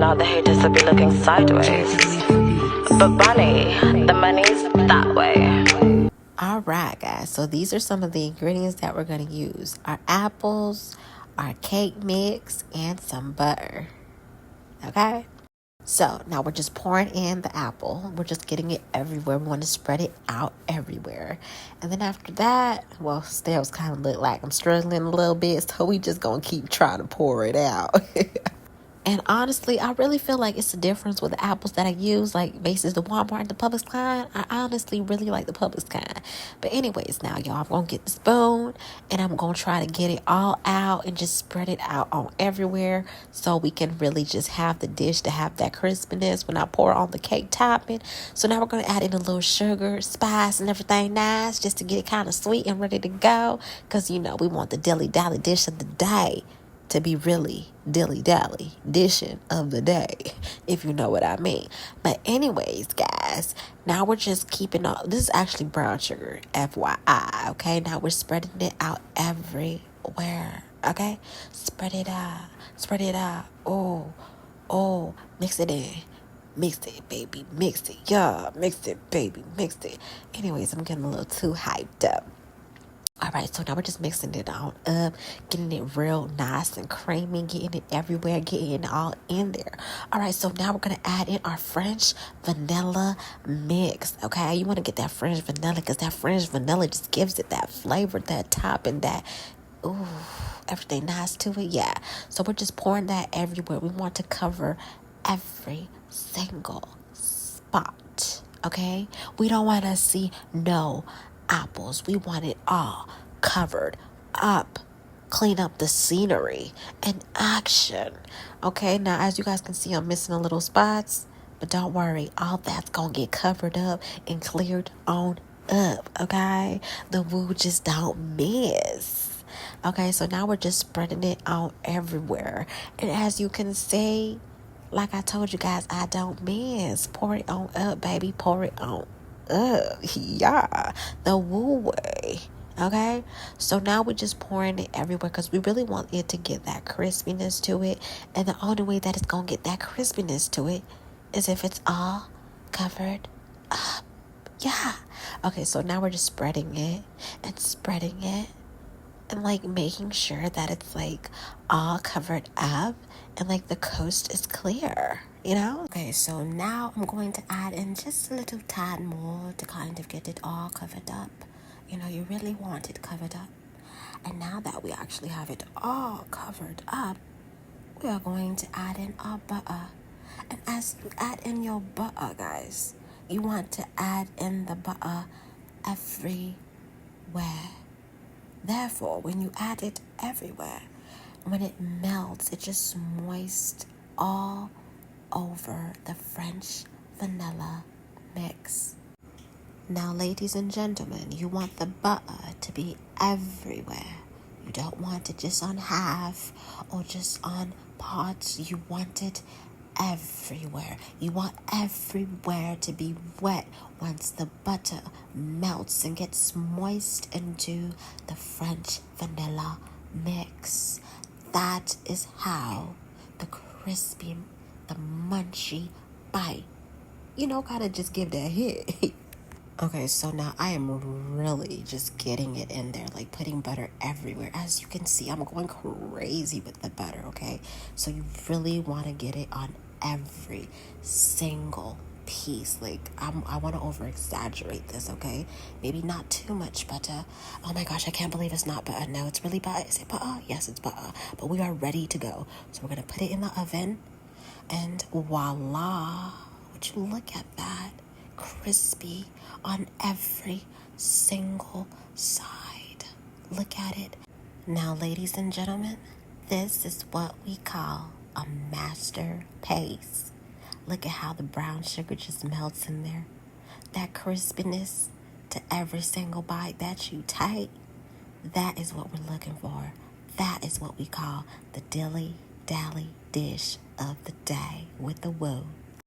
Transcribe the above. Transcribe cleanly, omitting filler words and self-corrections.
all the haters will be looking sideways. But Bunny, the money's that way. All right, guys. So these are some of the ingredients that we're going to use. Our apples, our cake mix, and some butter. Okay? So now we're just pouring in the apple. We're just getting it everywhere. We want to spread it out everywhere. And then after that, well, Stell's kind of look like I'm struggling a little bit. So we just going to keep trying to pour it out. And honestly, I really feel like it's a difference with the apples that I use, like versus the Walmart and the Publix kind. I honestly really like the Publix kind. But anyways, now y'all, I'm going to get the spoon and I'm going to try to get it all out and just spread it out on everywhere so we can really just have the dish to have that crispiness when I pour on the cake topping. So now we're going to add in a little sugar, spice, and everything nice just to get it kind of sweet and ready to go. Because, you know, we want the dilly-dally dish of the day to be really dilly-dally dishing of the day, if you know what I mean. But anyways, guys, now we're just keeping all, this is actually brown sugar, FYI, okay? Now we're spreading it out everywhere, okay? Spread it out. Oh, mix it in. Mix it, baby, mix it, yeah, mix it, baby, mix it. Anyways, I'm getting a little too hyped up. All right, so now we're just mixing it all up, getting it real nice and creamy, getting it everywhere, getting it all in there. All right, so now we're going to add in our French vanilla mix, okay? You want to get that French vanilla because that French vanilla just gives it that flavor, that top, and that, ooh, everything nice to it, yeah. So we're just pouring that everywhere. We want to cover every single spot, okay? We don't want to see no apples. We want it all covered up. Clean up the scenery and action. Okay, now as you guys can see, I'm missing a little spots, but don't worry, all that's gonna get covered up and cleared on up. Okay, the woo just don't miss. Okay, so now we're just spreading it out everywhere, and as you can see, like I told you guys, I don't miss. Pour it on up, baby. Pour it on. Yeah, the woo way. Okay, so now we're just pouring it everywhere because we really want it to get that crispiness to it, and the only way that it's gonna get that crispiness to it is if it's all covered up. Yeah. Okay, so now we're just spreading it and like making sure that it's like all covered up and like the coast is clear, you know? Okay, so now I'm going to add in just a little tad more to kind of get it all covered up. You know, you really want it covered up. And now that we actually have it all covered up, we are going to add in our butter. And as you add in your butter, guys, you want to add in the butter everywhere. Therefore, when you add it everywhere, when it melts, it just moist all over the French vanilla mix. Now, ladies and gentlemen, you want the butter to be everywhere. You don't want it just on half or just on parts. You want it everywhere. You want everywhere to be wet once the butter melts and gets moist into the French vanilla mix. That is how the crispy, the munchy bite, you know, gotta just give that hit. Okay, so now I am really just getting it in there, like putting butter everywhere. As you can see, I'm going crazy with the butter, okay? So you really want to get it on every single piece. Like, I want to over-exaggerate this, okay? Maybe not too much butter. Oh my gosh, I can't believe it's not butter. No, it's really butter. Is it butter? Yes, it's butter. But we are ready to go. So we're going to put it in the oven. And voila. Would you look at that? Crispy on every single side. Look at it. Now, ladies and gentlemen, this is what we call a masterpiece. Look at how the brown sugar just melts in there. That crispiness to every single bite that you take. That is what we're looking for. That is what we call the dilly-dally dish of the day with the woo.